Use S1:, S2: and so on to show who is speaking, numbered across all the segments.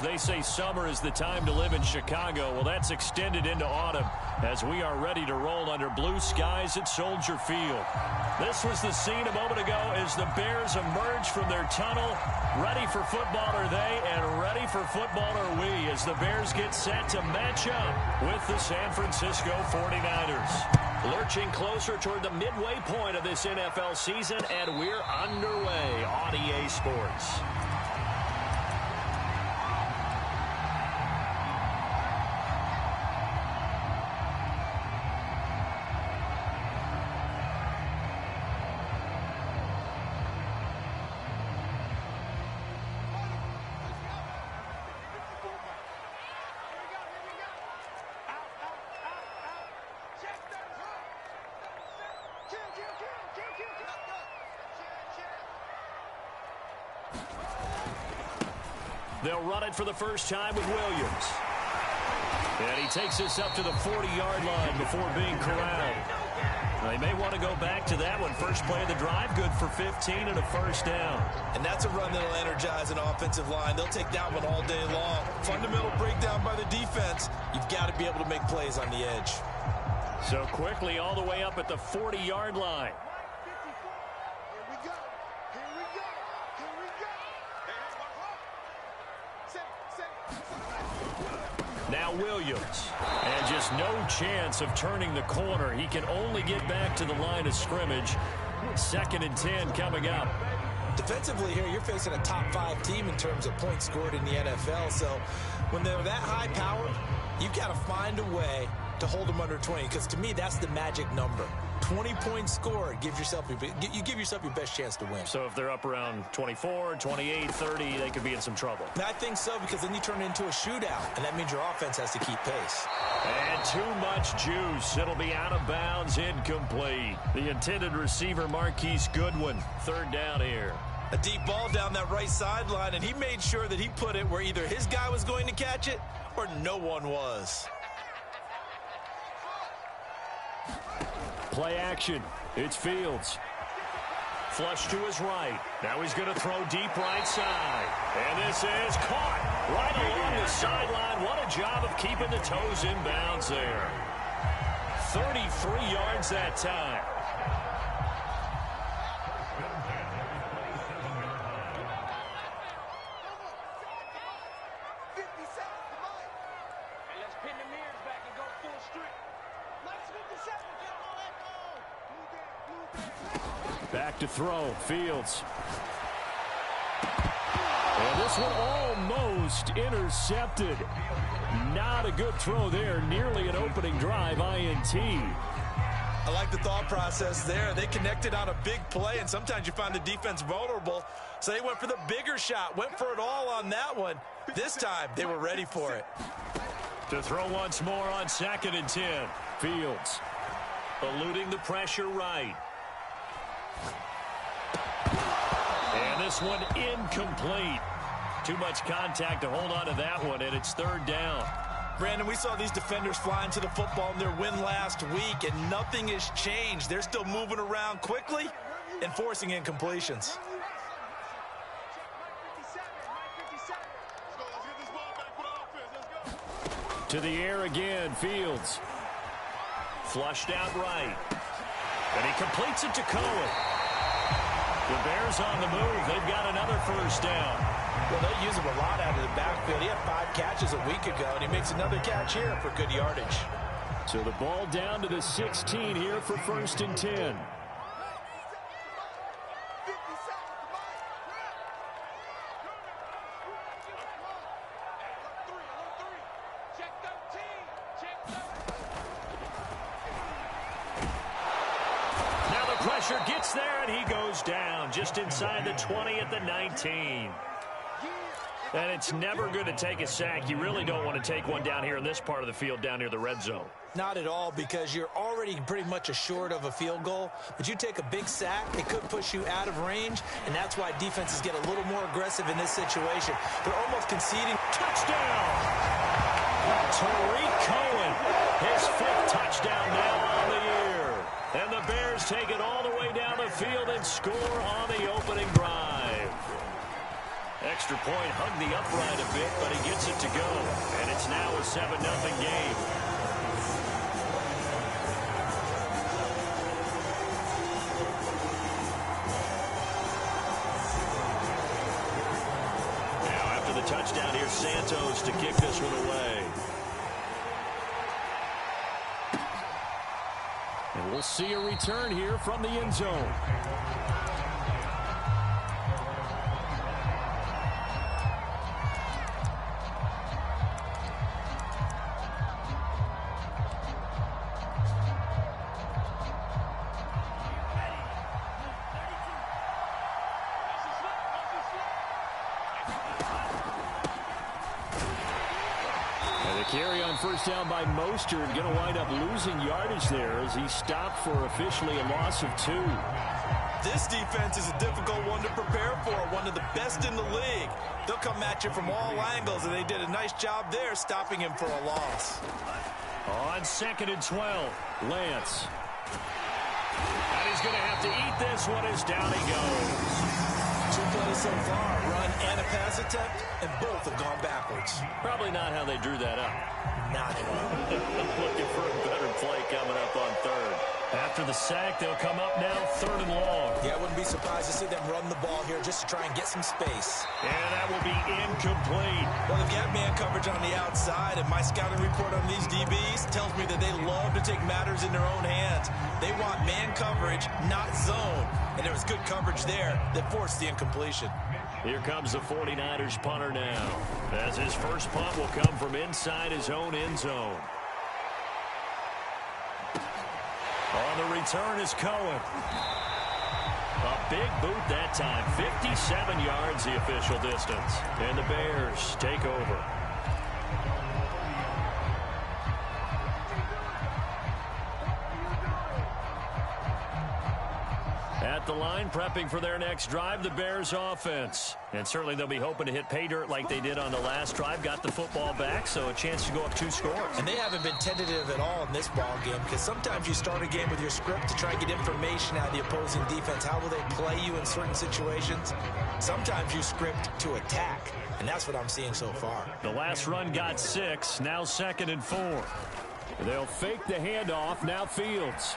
S1: They say summer is the time to live in Chicago. Well, that's extended into autumn as we are ready to roll under blue skies at Soldier Field. This was the scene a moment ago as the Bears emerge from their tunnel. Ready for football are they, and ready for football are we as the Bears get set to match up with the San Francisco 49ers. Lurching closer toward the midway point of this NFL season, and we're underway on EA Sports. They'll run it for the first time with Williams. And he takes us up to the 40-yard line before being corralled. They may want to go back to that one. First play of the drive, good for 15 and a first down.
S2: And that's a run that'll energize an offensive line. They'll take that one all day long. Fundamental breakdown by the defense. You've got to be able to make plays on the edge.
S1: So quickly all the way up at the 40-yard line. Now Williams, and just no chance of turning the corner. He can only get back to the line of scrimmage. 2nd and 10 coming up.
S2: Defensively here, you're facing a top 5 team in terms of points scored in the NFL. So when they're that high powered, you've got to find a way to hold them under 20, because to me that's the magic number. 20 points scored, you give yourself your best chance to win.
S1: So if they're up around 24, 28, 30, they could be in some trouble.
S2: I think so, because then you turn it into a shootout, and that means your offense has to keep pace.
S1: And too much juice. It'll be out of bounds, incomplete. The intended receiver, Marquise Goodwin. 3rd down here.
S2: A deep ball down that right sideline, and he made sure that he put it where either his guy was going to catch it or no one was.
S1: Play action. It's Fields. Flush to his right. Now he's going to throw deep right side. And this is caught right along the sideline. What a job of keeping the toes in bounds there. 33 yards that time. Back to throw, Fields. And this one almost intercepted. Not a good throw there. Nearly an opening drive, INT.
S2: I like the thought process there. They connected on a big play, and sometimes you find the defense vulnerable. So they went for the bigger shot, went for it all on that one. This time, they were ready for it.
S1: To throw once more on 2nd and 10. Fields eluding the pressure right. And this one incomplete. Too much contact to hold on to that one, and it's 3rd down.
S2: Brandon, we saw these defenders flying to the football in their win last week, and nothing has changed. They're still moving around quickly and forcing incompletions.
S1: To the air again, Fields. Flushed out right. And he completes it to Cohen. The Bears on the move. They've got another first down.
S2: Well, they use him a lot out of the backfield. He had 5 catches a week ago, and he makes another catch here for good yardage.
S1: So the ball down to the 16 here for 1st and 10. Pressure gets there, and he goes down just inside the 20 at the 19. And it's never good to take a sack. You really don't want to take one down here in this part of the field down near the red zone.
S2: Not at all, because you're already pretty much assured of a field goal. But you take a big sack, it could push you out of range, and that's why defenses get a little more aggressive in this situation. They're almost conceding.
S1: Touchdown! Tariq Cohen, his 5th touchdown now on the year. And the Bears take it all the way down the field and score on the opening drive. Extra point, hugged the upright a bit, but he gets it to go. And it's now a 7-0 game. Now after the touchdown, here's Santos to kick this one away. And we'll see a return here from the end zone.
S3: Carry on first down by Mostert. Going to wind up losing yardage there as he stopped for officially a loss of 2.
S2: This defense is a difficult one to prepare for, one of the best in the league. They'll come at you from all angles, and they did a nice job there stopping him for a loss.
S1: On 2nd and 12, Lance. And he's going to have to eat this one as down he goes.
S2: 2 plays so far, run and a pass attempt, and both have gone backwards.
S1: Probably not how they drew that up.
S2: Not at all.
S1: Looking for a better play coming up on 3rd. After the sack, they'll come up now 3rd and long.
S2: Yeah, I wouldn't be surprised to see them run the ball here just to try and get some space.
S1: And that will be incomplete.
S2: Well, they've got man coverage on the outside, and my scouting report on these DBs tells me that they love to take matters in their own hands. They want man coverage, not zone. And there was good coverage there that forced the incompletion.
S1: Here comes the 49ers punter now, as his first punt will come from inside his own end zone. On the return is Cohen. A big boot that time. 57 yards the official distance. And the Bears take over. At the line, prepping for their next drive, the Bears offense. And certainly they'll be hoping to hit pay dirt like they did on the last drive. Got the football back, so a chance to go up 2 scores.
S2: And they haven't been tentative at all in this ball game, because sometimes you start a game with your script to try and get information out of the opposing defense. How will they play you in certain situations? Sometimes you script to attack, and that's what I'm seeing so far.
S1: The last run got 6, now 2nd and 4. They'll fake the handoff, now Fields.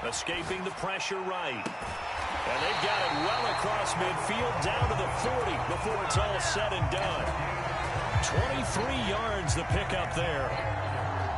S1: Escaping the pressure right. And they've got it well across midfield down to the 40 before it's all said and done. 23 yards the pickup there.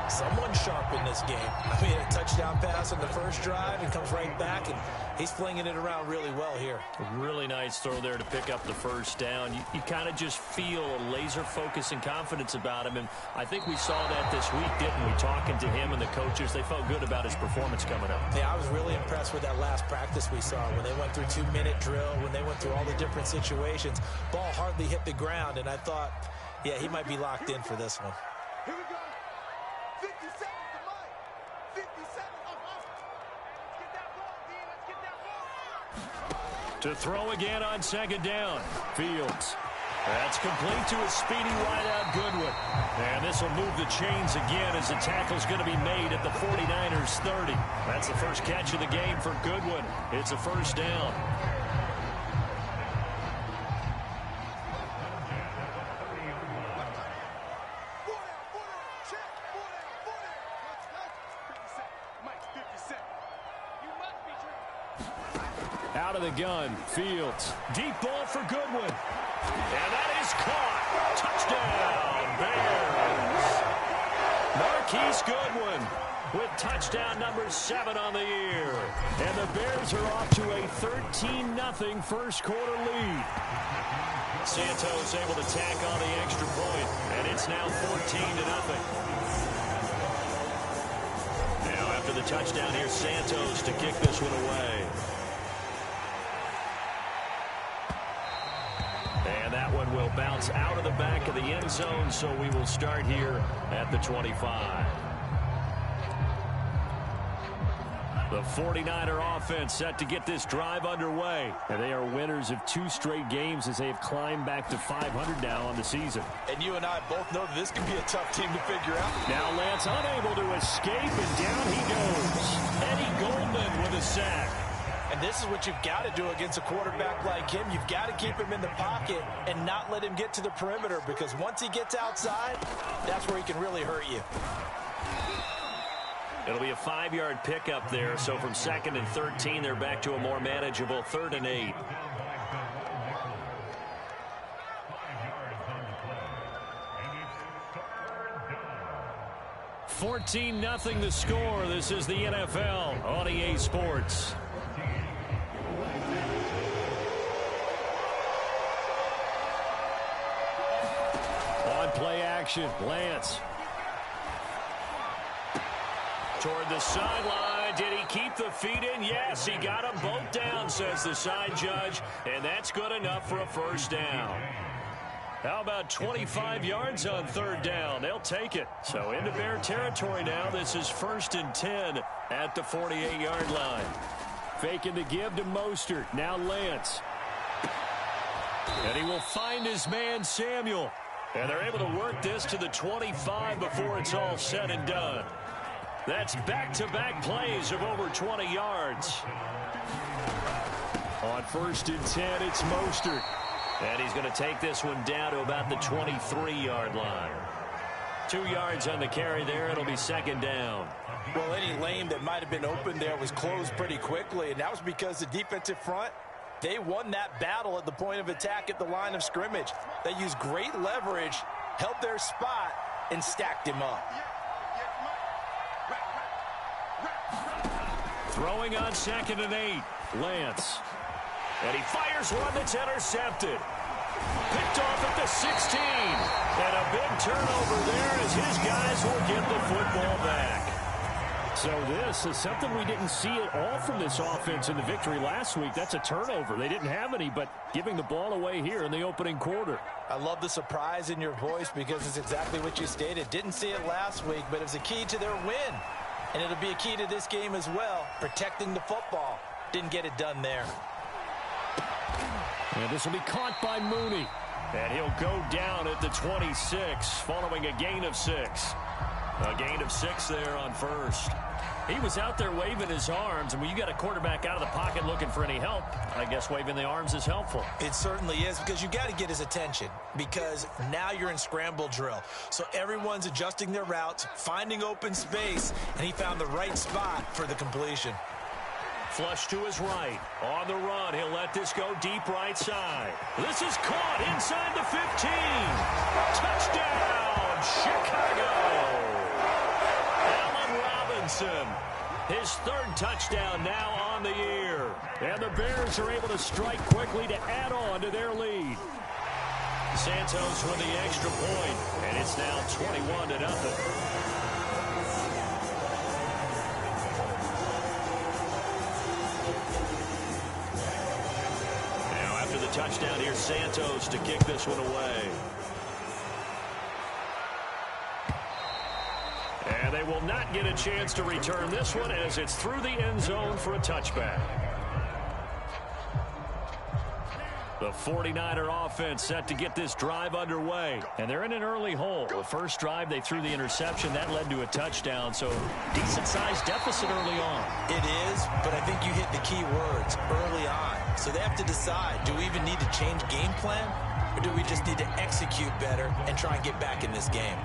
S2: Someone sharp in this game. I mean, a touchdown pass on the first drive and comes right back, and he's flinging it around really well here.
S1: A really nice throw there to pick up the first down. You kind of just feel a laser focus and confidence about him, and I think we saw that this week, didn't we? Talking to him and the coaches, they felt good about his performance coming up.
S2: Yeah, I was really impressed with that last practice we saw when they went through 2-minute drill, when they went through all the different situations. Ball hardly hit the ground, and I thought, yeah, he might be locked in for this one.
S4: Here we go. 50 seconds to Mike. 50 seconds. Let's get that ball, D. Let's get that ball.
S1: To throw again on 2nd down. Fields. That's complete to a speedy wideout Goodwin. And this will move the chains again as the tackle's going to be made at the 49ers 30. That's the first catch of the game for Goodwin. It's a first down. Out of the gun, Fields. Deep ball for Goodwin. And that is caught. Touchdown, Bears. Marquise Goodwin with touchdown number 7 on the year. And the Bears are off to a 13-0 first quarter lead. Santos able to tack on the extra point, and it's now 14-0. Now after the touchdown, here's Santos to kick this one away. And that one will bounce out of the back of the end zone, so we will start here at the 25. The 49er offense set to get this drive underway. And they are winners of 2 straight games as they have climbed back to 500 now on the season.
S2: And you and I both know that this can be a tough team to figure out.
S1: Now Lance unable to escape, and down he goes. Eddie Goldman with a sack.
S2: And this is what you've got to do against a quarterback like him. You've got to keep him in the pocket and not let him get to the perimeter, because once he gets outside, that's where he can really hurt you.
S1: It'll be a 5-yard pickup there, so from 2nd and 13, they're back to a more manageable 3rd and 8. $14-0 the score. This is the NFL on EA Sports. On play action, Lance. Toward the sideline. Did he keep the feet in? Yes, he got them both down, says the side judge, and that's good enough for a first down. How about 25 yards on 3rd down? They'll take it. So into Bear territory now. This is 1st and 10 at the 48-yard line. Faking the give to Mostert. Now Lance. And he will find his man Samuel. And they're able to work this to the 25 before it's all said and done. That's back-to-back plays of over 20 yards. On 1st and 10, it's Mostert. And he's going to take this one down to about the 23-yard line. 2 yards on the carry there. It'll be 2nd down.
S2: Well, any lane that might have been open there was closed pretty quickly, and that was because the defensive front, they won that battle at the point of attack at the line of scrimmage. They used great leverage, held their spot, and stacked him up.
S1: Throwing on 2nd and 8. Lance. And he fires one that's intercepted. Picked off at the 16. And a big turnover there as his guys will get the football back. So this is something we didn't see at all from this offense in the victory last week. That's a turnover. They didn't have any, but giving the ball away here in the opening quarter.
S2: I love the surprise in your voice because it's exactly what you stated. Didn't see it last week, but it was a key to their win. And it'll be a key to this game as well, protecting the football. Didn't get it done there.
S1: And this will be caught by Mooney. And he'll go down at the 26, following a gain of 6. A gain of 6 there on 1st. He was out there waving his arms, and when you got a quarterback out of the pocket looking for any help, I guess waving the arms is helpful.
S2: It certainly is, because you got to get his attention, because now you're in scramble drill. So everyone's adjusting their routes, finding open space, and he found the right spot for the completion.
S1: Flush to his right. On the run, he'll let this go deep right side. This is caught inside the 15. Touchdown, Chicago. Allen Robinson, his 3rd touchdown now on the year. And the Bears are able to strike quickly to add on to their lead. Santos with the extra point, and it's now 21-0. Touchdown here, Santos to kick this one away. And they will not get a chance to return this one as it's through the end zone for a touchback. The 49er offense set to get this drive underway. And they're in an early hole. The first drive, they threw the interception. That led to a touchdown. So decent-sized deficit early on.
S2: It is, but I think you hit the key words early on. So they have to decide, do we even need to change game plan? Or do we just need to execute better and try and get back in this game?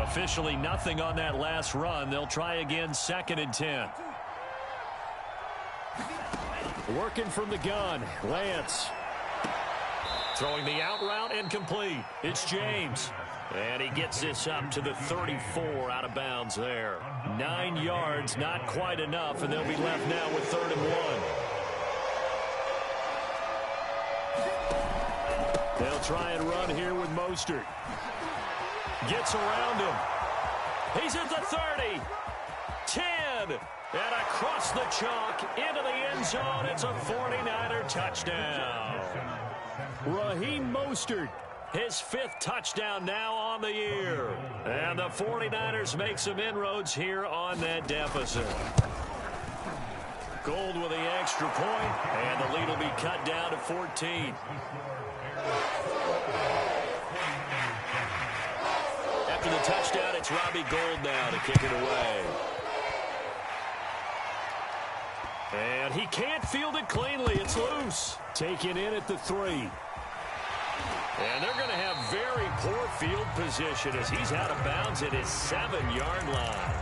S1: Officially nothing on that last run. They'll try again 2nd and 10. Working from the gun, Lance. Throwing the out route incomplete. It's James. And he gets this up to the 34 out of bounds there. 9 yards, not quite enough, and they'll be left now with 3rd and 1. They'll try and run here with Mostert. Gets around him. He's at the 30. 10. And across the chalk into the end zone. It's a 49er touchdown. Raheem Mostert, his 5th touchdown now on the year. And the 49ers make some inroads here on that deficit. Gold with the extra point, and the lead will be cut down to 14. After after the touchdown, it's Robbie Gould now to kick it away. And he can't field it cleanly. It's loose. Taken in at the 3. And they're going to have very poor field position as he's out of bounds at his 7-yard line.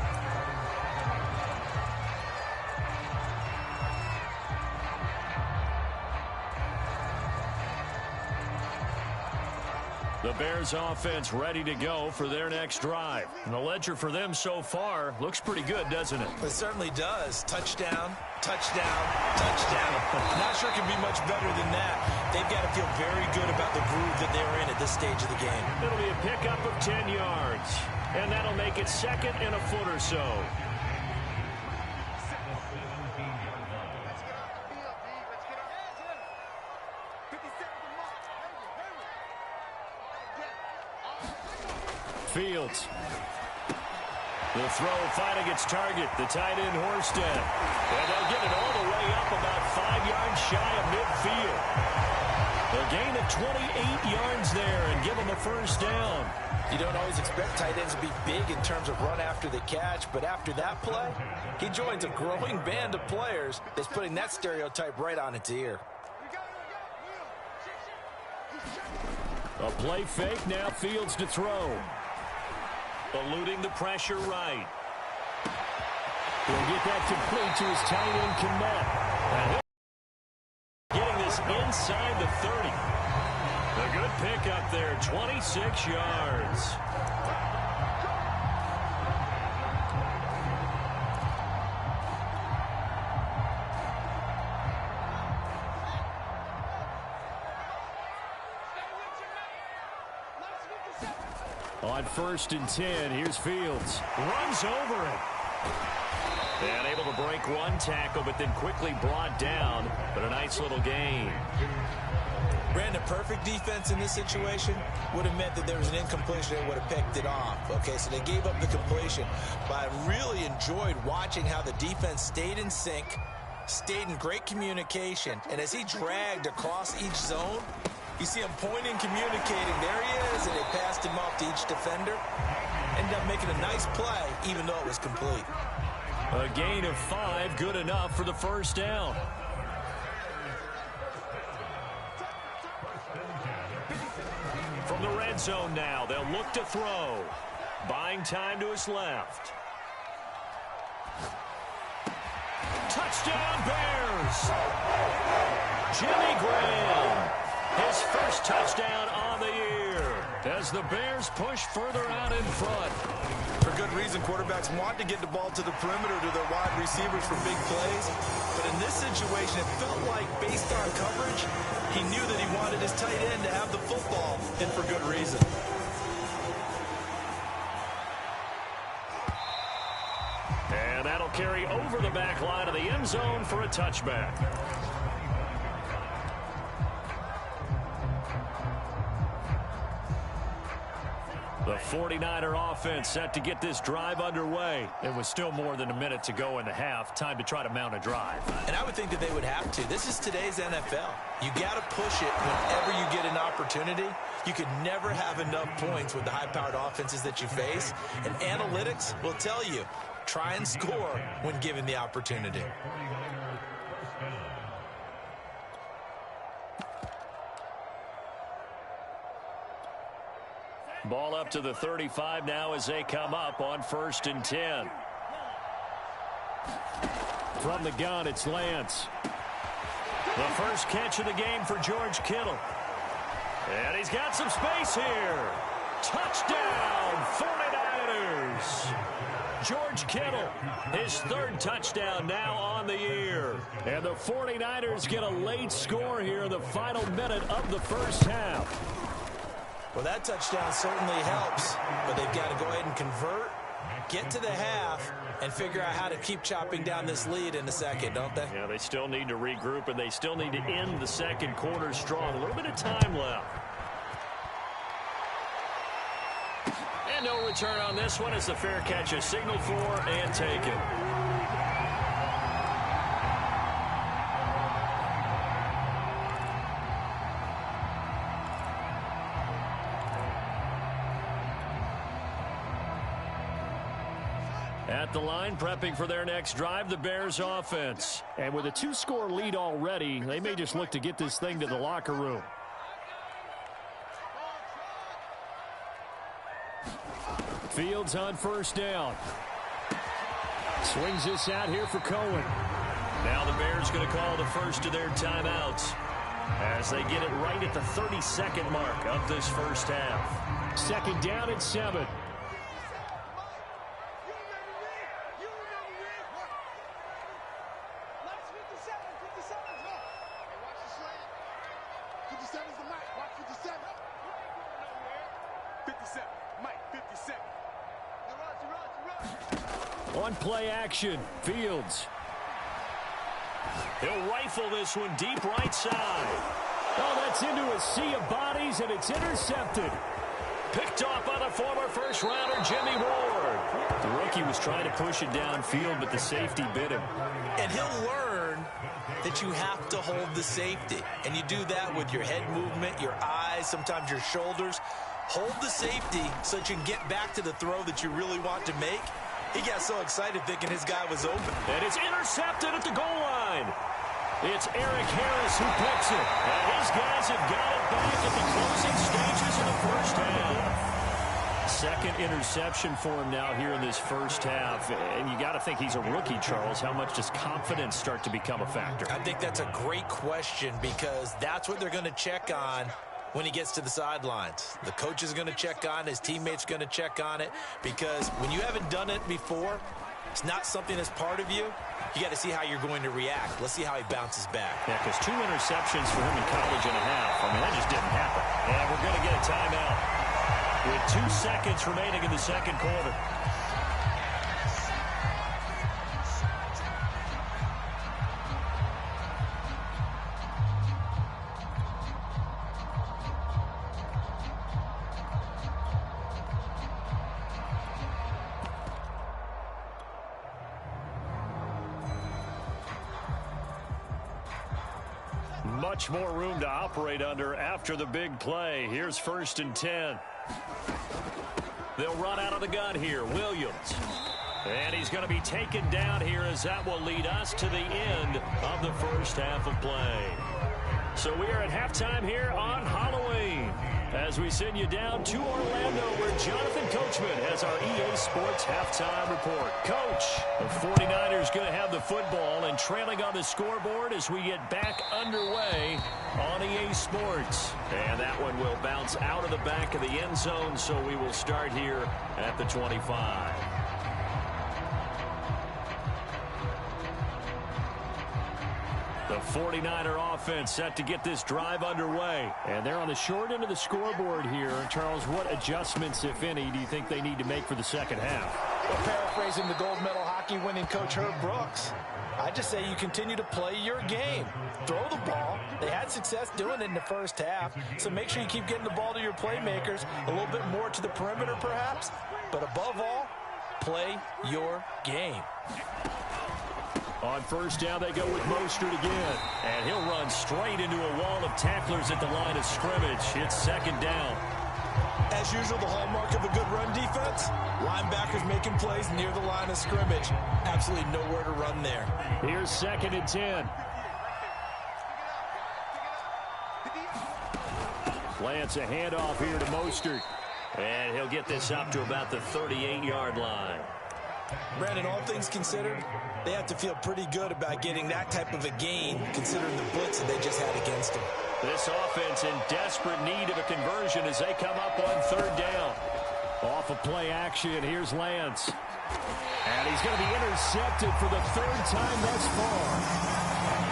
S1: The Bears offense ready to go for their next drive. And the ledger for them so far looks pretty good, doesn't it?
S2: It certainly does. Touchdown, touchdown, touchdown. Not sure it can be much better than that. They've got to feel very good about the groove that they're in at this stage of the game.
S1: It'll be a pickup of 10 yards. And that'll make it second and a foot or so. Fields. The throw finding its target, the tight end Horsted. And they'll get it all the way up about 5 yards shy of midfield. A gain of 28 yards there and give them a first down.
S2: You don't always expect tight ends to be big in terms of run after the catch, but after that play, he joins a growing band of players that's putting that stereotype right on its ear.
S1: A play fake, now Fields to throw. Eluding the pressure right. He'll get that complete to his tight end, Kmet. Getting this inside the 30. A good pickup there, 26 yards. On 1st and 10, here's Fields. Runs over it. And able to break one tackle, but then quickly brought down. But a nice little gain.
S2: Brandon, perfect defense in this situation would have meant that there was an incompletion and would have picked it off. Okay, so they gave up the completion. But I really enjoyed watching how the defense stayed in sync, stayed in great communication. And as he dragged across each zone, you see him pointing, communicating. There he is, and they passed him off to each defender. Ended up making a nice play, even though it was complete.
S1: A gain of 5, good enough for the first down. From the red zone now, they'll look to throw. Buying time to his left. Touchdown, Bears! Jimmy Graham. His first touchdown on the year as the Bears push further out in front.
S2: For good reason, quarterbacks want to get the ball to the perimeter to their wide receivers for big plays. But in this situation, it felt like, based on coverage, he knew that he wanted his tight end to have the football, and for good reason.
S1: And that'll carry over the back line of the end zone for a touchback. The 49er offense set to get this drive underway. It was still more than a minute to go in the half. Time to try to mount a drive.
S2: And I would think that they would have to. This is today's NFL. You got to push it whenever you get an opportunity. You could never have enough points with the high-powered offenses that you face. And analytics will tell you, try and score when given the opportunity.
S1: Ball up to the 35 now as they come up on 1st and 10. From the gun, it's Lance. The first catch of the game for George Kittle. And he's got some space here. Touchdown, 49ers. George Kittle, his 3rd touchdown now on the year. And the 49ers get a late score here in the final minute of the first half.
S2: Well, that touchdown certainly helps, but they've got to go ahead and convert, get to the half, and figure out how to keep chopping down this lead in the second, don't they?
S1: Yeah, they still need to regroup, and they still need to end the second quarter strong. A little bit of time left. And no return on this one as the fair catch is signaled for and taken. At the line, prepping for their next drive, the Bears offense.
S3: And with a 2-score lead already, they may just look to get this thing to the locker room. Fields on first down. Swings this out here for Cohen.
S1: Now the Bears going to call the first of their timeouts as they get it right at the 32nd mark of this first half.
S3: Second down and 7. On play action, Fields.
S1: He'll rifle this one deep right side.
S3: Oh, that's into a sea of bodies, and it's intercepted.
S1: Picked off by the former first-rounder, Jimmy Ward. The rookie was trying to push it downfield, but the safety bit him.
S2: And he'll learn that you have to hold the safety. And you do that with your head movement, your eyes, sometimes your shoulders. Hold the safety so that you can get back to the throw that you really want to make. He got so excited thinking his guy was open.
S1: And it's intercepted at the goal line. It's Eric Harris who picks it. And his guys have got it back at the closing stages of the first half. Second interception for him now here in this first half. And you got to think he's a rookie, Charles. How much does confidence start to become a factor?
S2: I think that's a great question because that's what they're going to check on when he gets to the sidelines. The coach is going to check on it. His teammates going to check on it because when you haven't done it before, it's not something that's part of you. You got to see how you're going to react. Let's see how he bounces back.
S1: Yeah, because 2 interceptions for him in college and a half. I mean, that just didn't happen. And we're going to get a timeout with 2 seconds remaining in the second quarter. Much more room to operate under after the big play. Here's 1st and 10. They'll run out of the gun here. Williams. And he's going to be taken down here as that will lead us to the end of the first half of play. So we are at halftime here on Halloween as we send you down to Orlando where Jonathan Coachman has our EA Sports halftime report. Coach, the 49ers going to have the football and trailing on the scoreboard as we get back underway on EA Sports. And that one will bounce out of the back of the end zone, so we will start here at the 25. The 49er offense set to get this drive underway.
S3: And they're on the short end of the scoreboard here. Charles, what adjustments, if any, do you think they need to make for the second half?
S2: Well, paraphrasing the gold medal hockey winning coach Herb Brooks, I just say you continue to play your game. Throw the ball. They had success doing it in the first half, so make sure you keep getting the ball to your playmakers, a little bit more to the perimeter perhaps, but above all, play your game.
S1: On first down, they go with Mostert again. And he'll run straight into a wall of tacklers at the line of scrimmage. It's second down.
S2: As usual, the hallmark of a good run defense, linebackers making plays near the line of scrimmage. Absolutely nowhere to run there.
S3: Here's 2nd and 10. Plants a handoff here to Mostert.
S1: And he'll get this up to about the 38-yard line.
S2: Brandon, all things considered, they have to feel pretty good about getting that type of a gain considering the blitz that they just had against them.
S1: This offense in desperate need of a conversion as they come up on 3rd down.
S3: Off of play action, here's Lance. And he's going to be intercepted for the 3rd time thus far.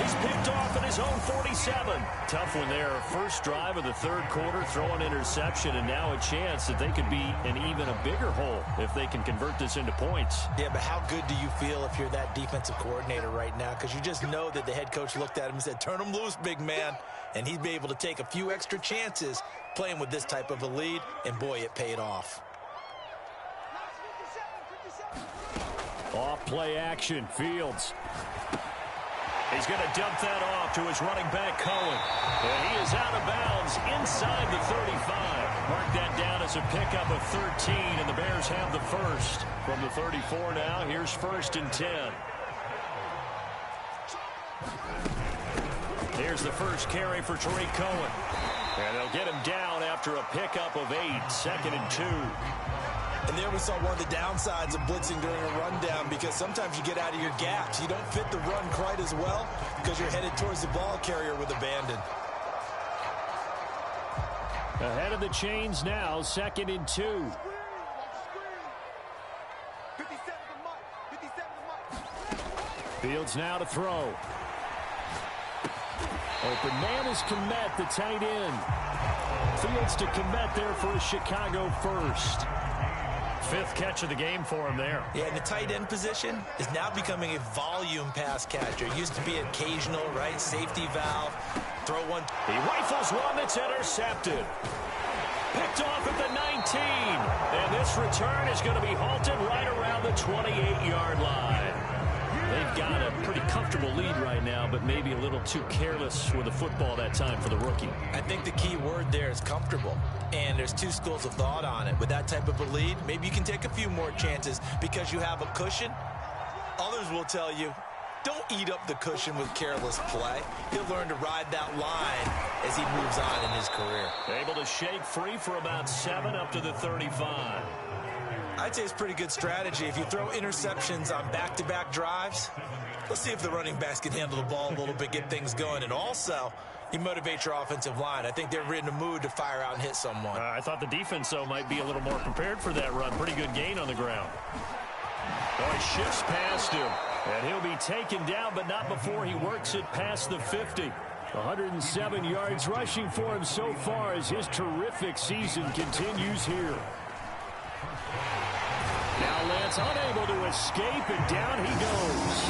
S1: He's picked off at his own 47. Tough one there. First drive of the 3rd quarter, throw an interception, and now a chance that they could be in even a bigger hole if they can convert this into points.
S2: Yeah, but how good do you feel if you're that defensive coordinator right now? Because you just know that the head coach looked at him and said, turn him loose, big man. And he'd be able to take a few extra chances playing with this type of a lead, and boy, it paid off.
S3: Off play action, Fields.
S1: He's going to dump that off to his running back, Cohen. And he is out of bounds inside the 35. Mark that down as a pickup of 13, and the Bears have the first. From the 34 now, here's 1st and 10. Here's the first carry for Tariq Cohen. And they'll get him down after a pickup of 8, 2nd and 2.
S2: And there we saw one of the downsides of blitzing during a rundown, because sometimes you get out of your gaps. You don't fit the run quite as well because you're headed towards the ball carrier with abandon.
S3: Ahead of the chains now, 2nd and 2.
S4: 57 to Mike. 57 to Mike.
S3: Fields now to throw. Open man is Kmet, the tight end. Fields to Kmet there for a Chicago first.
S1: 5th catch of the game for him there.
S2: Yeah, and the tight end position is now becoming a volume pass catcher. It used to be occasional, right? Safety valve. Throw one.
S1: He rifles one that's intercepted. Picked off at the 19. And this return is going to be halted right around the 28-yard line. They've got a pretty comfortable lead right now, but maybe a little too careless with the football that time for the rookie.
S2: I think the key word there is comfortable. And there's 2 schools of thought on it. With that type of a lead, maybe you can take a few more chances because you have a cushion. Others will tell you, don't eat up the cushion with careless play. He'll learn to ride that line as he moves on in his career.
S1: Able to shake free for about 7 up to the 35.
S2: I'd say it's pretty good strategy. If you throw interceptions on back-to-back drives, let's see if the running backs can handle the ball a little bit, get things going. And also, you motivate your offensive line. I think they're in a mood to fire out and hit someone.
S1: I thought the defense, though, might be a little more prepared for that run. Pretty good gain on the ground. Oh, he shifts past him. And he'll be taken down, but not before he works it past the 50.
S3: 107 yards rushing for him so far as his terrific season continues here. Now Lance unable to escape, and down he goes.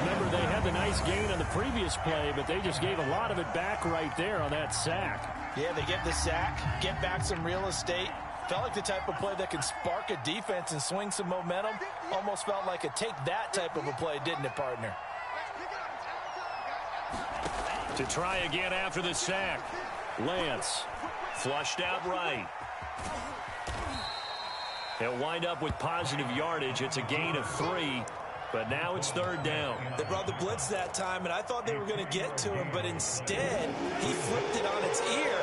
S3: Remember, they had the nice gain on the previous play, but they just gave a lot of it back right there on that sack.
S2: Yeah, they get the sack, get back some real estate. Felt like the type of play that can spark a defense and swing some momentum. Almost felt like a take-that type of a play, didn't it, partner?
S1: To try again after the sack. Lance flushed out right. He'll wind up with positive yardage. It's a gain of 3, but now it's 3rd down.
S2: They brought the blitz that time, and I thought they were going to get to him, but instead he flipped it on its ear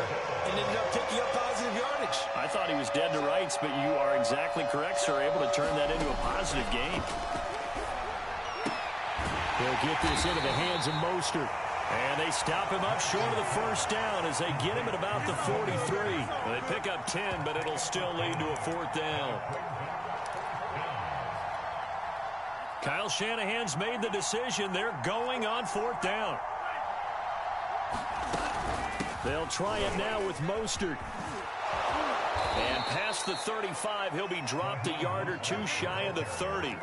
S2: and ended up picking up positive yardage.
S1: I thought he was dead to rights, but you are exactly correct, sir. Able to turn that into a positive gain.
S3: They'll get this into the hands of Mostert.
S1: And they stop him up short of the 1st down as they get him at about the 43. They pick up 10, but it'll still lead to a 4th down. Kyle Shanahan's made the decision. They're going on 4th down.
S3: They'll try it now with Mostert.
S1: And past the 35, he'll be dropped a yard or 2 shy of the 30.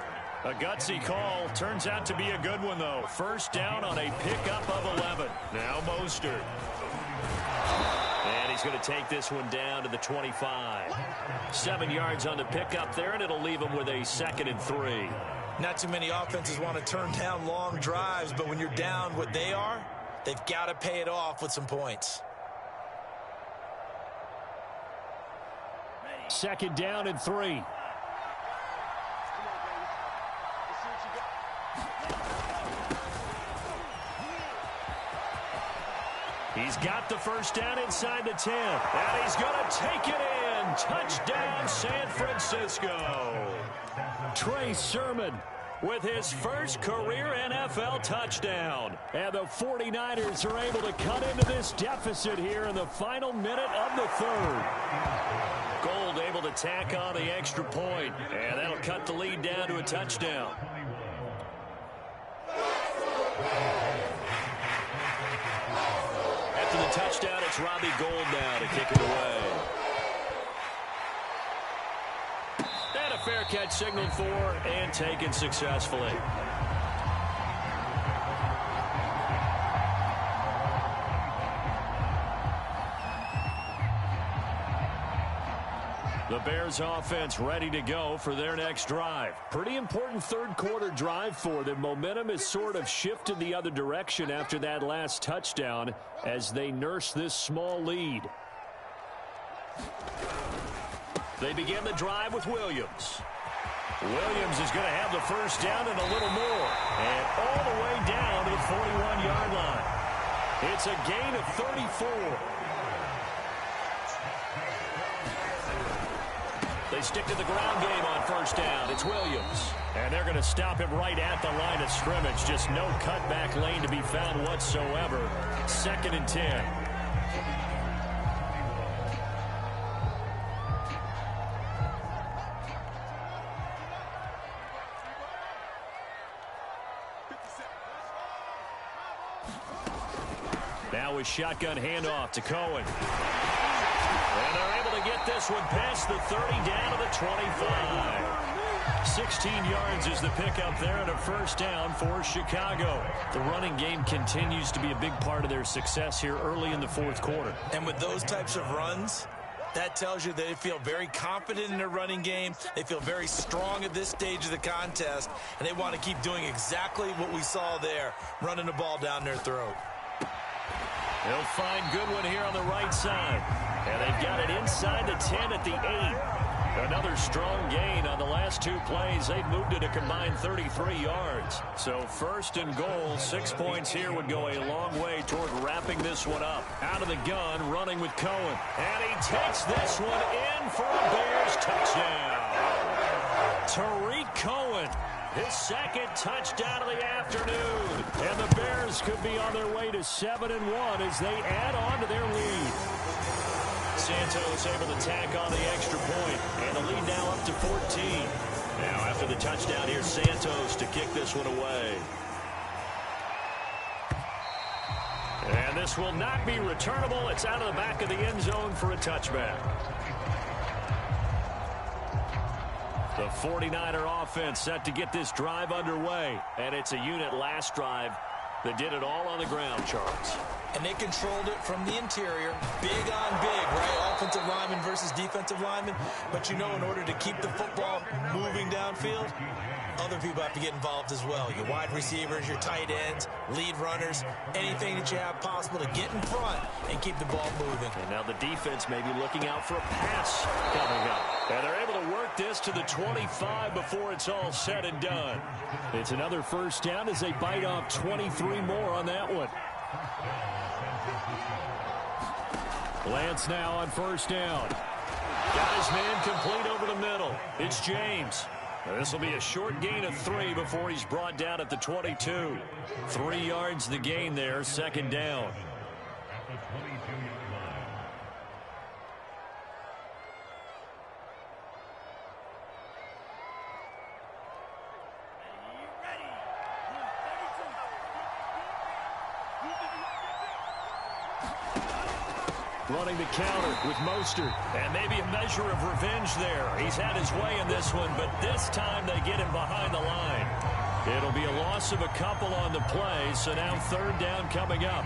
S1: A gutsy call. Turns out to be a good one, though. 1st down on a pickup of 11. Now Mostert. And he's going to take this one down to the 25. 7 yards on the pickup there, and it'll leave him with a 2nd and 3.
S2: Not too many offenses want to turn down long drives, but when you're down what they are, they've got to pay it off with some points.
S3: 2nd down and 3.
S1: He's got the 1st down inside the 10. And he's going to take it in. Touchdown, San Francisco.
S3: Trey Sermon with his first career NFL touchdown. And the 49ers are able to cut into this deficit here in the final minute of the 3rd.
S1: Gold able to tack on the extra point. And that'll cut the lead down to a touchdown. After the touchdown, it's Robbie Gould now to kick it away. And a fair catch signaled for and taken successfully.
S3: The Bears offense ready to go for their next drive. Pretty important third quarter drive for them. Momentum has sort of shifted the other direction after that last touchdown as they nurse this small lead. They begin the drive with Williams. Williams is going to have the first down and a little more. And all the way down to the 41-yard line. It's a gain of 34. They stick to the ground game on first down. It's Williams. And they're going to stop him right at the line of scrimmage. Just no cutback lane to be found whatsoever. 2nd and 10. Now a shotgun handoff to Cohen. And they're able to get this one past the 30 down to the 25. 16 yards is the pickup there and a first down for Chicago. The running game continues to be a big part of their success here early in the fourth quarter.
S2: And with those types of runs, that tells you that they feel very confident in their running game. They feel very strong at this stage of the contest, and they want to keep doing exactly what we saw there, running the ball down their throat.
S3: They'll find Goodwin here on the right side. And they've got it inside the 10 at the 8. Another strong gain on the last 2 plays. They've moved it a combined 33 yards. So 1st and goal, 6 points here would go a long way toward wrapping this one up. Out of the gun, running with Cohen. And he takes this one in for a Bears touchdown. Tariq Cohen. His 2nd touchdown of the afternoon. And the Bears could be on their way to 7-1 as they add on to their lead. Santos able to tack on the extra point. And the lead now up to 14. Now after the touchdown, here's Santos to kick this one away. And this will not be returnable. It's out of the back of the end zone for a touchback. The 49er offense set to get this drive underway. And it's a unit last drive that did it all on the ground, Charles.
S2: And they controlled it from the interior. Big on big, right? Offensive lineman versus defensive lineman. But you know, in order to keep the football moving downfield, other people have to get involved as well. Your wide receivers, your tight ends, lead runners, anything that you have possible to get in front and keep the ball moving.
S3: And now the defense may be looking out for a pass coming up. And they're able to work this to the 25 before it's all said and done. It's another first down as they bite off 23 more on that one. Lance now on first down. Got his man complete over the middle. It's James. This will be a short gain of 3 before he's brought down at the 22. 3 yards the gain there, 2nd down. Running the counter with Mostert. And maybe a measure of revenge there. He's had his way in this one, but this time they get him behind the line. It'll be a loss of a couple on the play, so now 3rd down coming up.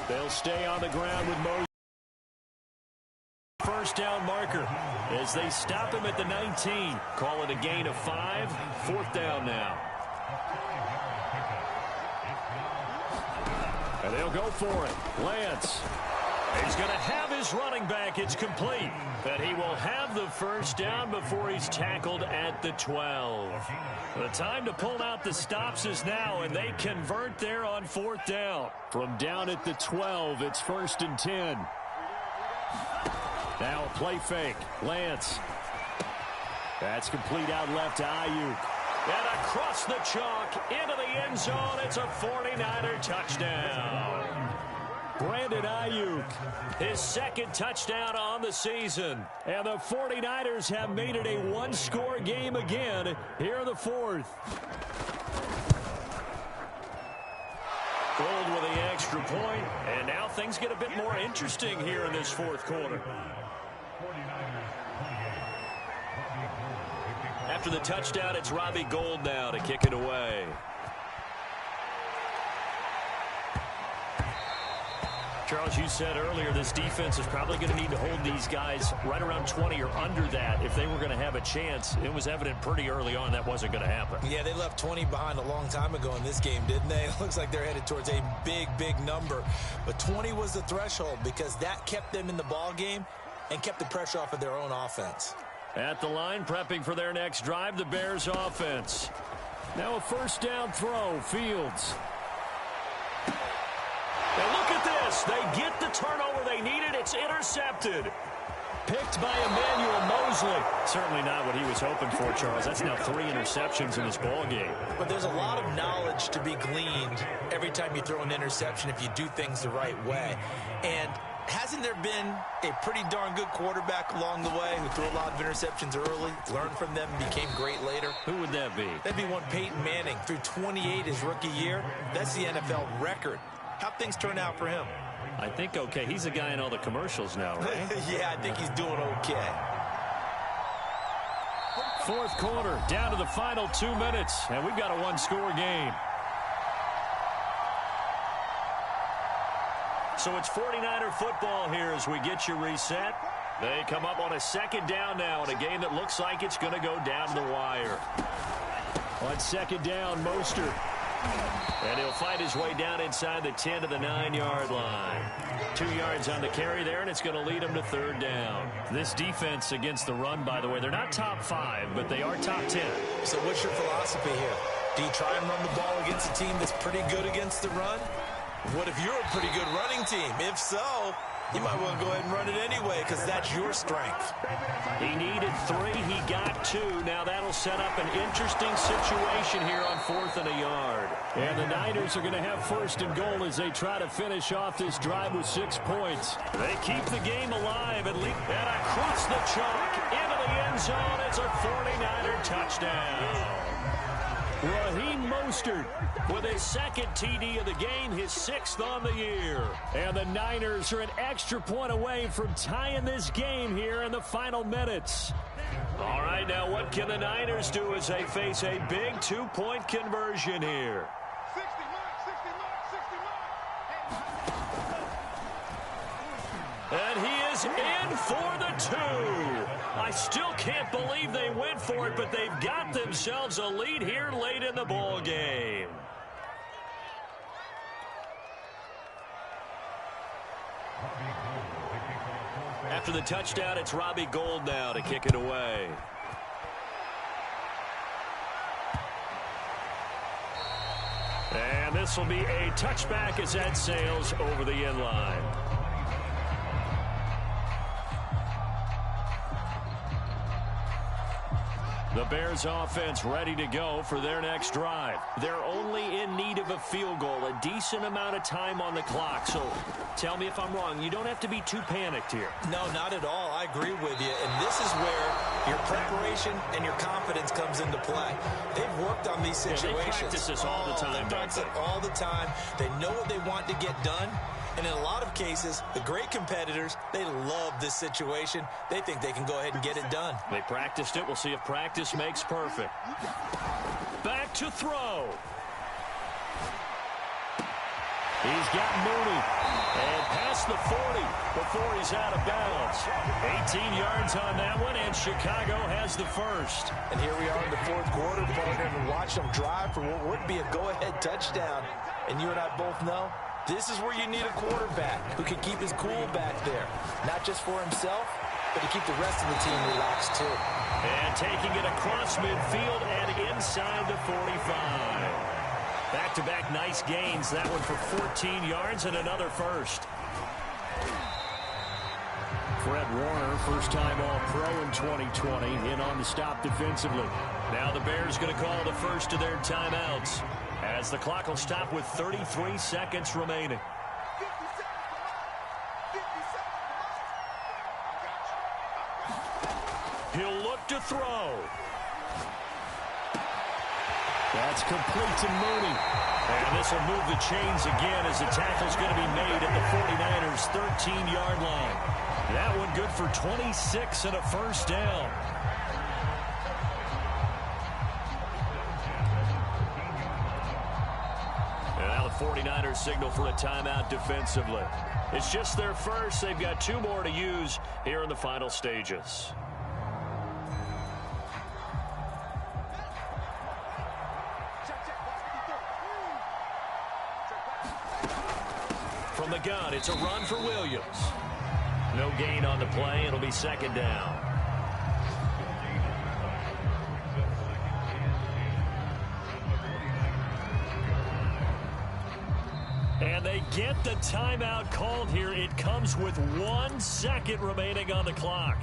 S3: They'll stay on the ground with Mostert. First down marker as they stop him at the 19. Call it a gain of 5. 4th down now. And they'll go for it. Lance. He's going to have his running back. It's complete. But he will have the first down before he's tackled at the 12. The time to pull out the stops is now, and they convert there on 4th down. From down at the 12, it's 1st and 10. Now a play fake. Lance. That's complete out left to Ayuk. And across the chalk into the end zone. It's a 49er touchdown. Brandon Ayuk, his 2nd touchdown on the season. And the 49ers have made it a one-score game again here in the 4th. Gold with the extra point, and now things get a bit more interesting here in this 4th quarter.
S1: After the touchdown, it's Robbie Gould now to kick it away. Charles, you said earlier this defense is probably going to need to hold these guys right around 20 or under that if they were going to have a chance. It was evident pretty early on that wasn't going to happen.
S2: Yeah, they left 20 behind a long time ago in this game, didn't they? It looks like they're headed towards a big, big number. But 20 was the threshold because that kept them in the ball game and kept the pressure off of their own offense.
S3: At the line, prepping for their next drive, the Bears offense. Now a first down throw, Fields.
S1: And look at this. They get the turnover they needed. It's intercepted.
S3: Picked by Emmanuel Mosley. Certainly not what he was hoping for, Charles. That's now 3 interceptions in this ball game.
S2: But there's a lot of knowledge to be gleaned every time you throw an interception if you do things the right way. And hasn't there been a pretty darn good quarterback along the way who threw a lot of interceptions early, learned from them, and became great later?
S3: Who would that be?
S2: That'd be one Peyton Manning. Threw 28 his rookie year. That's the NFL record. How'd things turn out for him?
S3: I think okay. He's a guy in all the commercials now, right?
S2: Yeah, I think he's doing okay.
S3: Fourth quarter, down to the final 2 minutes, and we've got a one-score game.
S1: So it's 49er football here as we get you reset. They come up on a second down now in a game that looks like it's going to go down to the wire.
S3: On second down, Mostert.
S1: And he'll fight his way down inside the 10 to the 9-yard line. 2 yards on the carry there, and it's going to lead him to third down.
S3: This defense against the run, by the way, they're not top 5, but they are top 10.
S2: So what's your philosophy here? Do you try and run the ball against a team that's pretty good against the run? What if you're a pretty good running team? If so, you might want to go ahead and run it anyway because that's your strength.
S1: He needed 3. He got 2. Now that'll set up an interesting situation here on 4th and a yard.
S3: And the Niners are going to have first and goal as they try to finish off this drive with 6 points.
S1: They keep the game alive and across the chalk into the end zone. It's a 49er touchdown.
S3: Raheem Mostert
S1: with his second TD of the game, his 6th on the year.
S3: And the Niners are an extra point away from tying this game here in the final minutes.
S1: All right, now what can the Niners do as they face a big 2-point conversion here?
S4: 60 mark, 60 mark, 60 mark.
S1: And he is in for the 2. I still can't believe they went for it, but they've got themselves a lead here late in the ball game. After the touchdown, it's Robbie Gould now to kick it away. And this will be a touchback as that sails over the end line. The Bears offense ready to go for their next drive. They're only in need of a field goal, a decent amount of time on the clock. So tell me if I'm wrong. You don't have to be too panicked here.
S2: No, not at all. I agree with you. And this is where your preparation and your confidence comes into play. They've worked on these situations.
S1: Yeah, they practice this all the time.
S2: They practice it all the time. They know what they want to get done. And in a lot of cases, the great competitors, they love this situation. They think they can go ahead and get it done.
S1: They practiced it. We'll see if practice makes perfect. Back to throw.
S3: He's got Mooney.
S1: And past the 40 before he's out of bounds. 18 yards on that one, and Chicago has the first.
S2: And here we are in the fourth quarter, partner, and watch them drive for what would be a go-ahead touchdown. And you and I both know this is where you need a quarterback who can keep his cool back there. Not just for himself, but to keep the rest of the team relaxed too.
S1: And taking it across midfield and inside the 45. Back-to-back nice gains. That one for 14 yards and another first.
S3: Fred Warner, first-time All-Pro in 2020, in on the stop defensively.
S1: Now the Bears going to call the first of their timeouts as the clock will stop with 33 seconds remaining.
S4: 50 seconds.
S1: He'll look to throw.
S3: That's complete to Mooney.
S1: And this will move the chains again as the tackle's going to be made at the 49ers' 13-yard line. That one good for 26 and a first down. 49ers signal for a timeout defensively. It's just their first. They've got 2 more to use here in the final stages. From the gun, it's a run for Williams. No gain on the play. It'll be second down. And they get the timeout called here. It comes with 1 second remaining on the clock.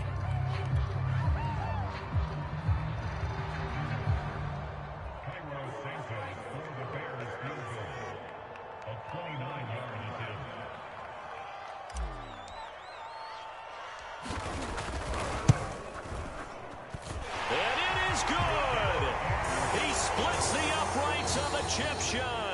S1: And it is good. He splits the uprights on the chip shot.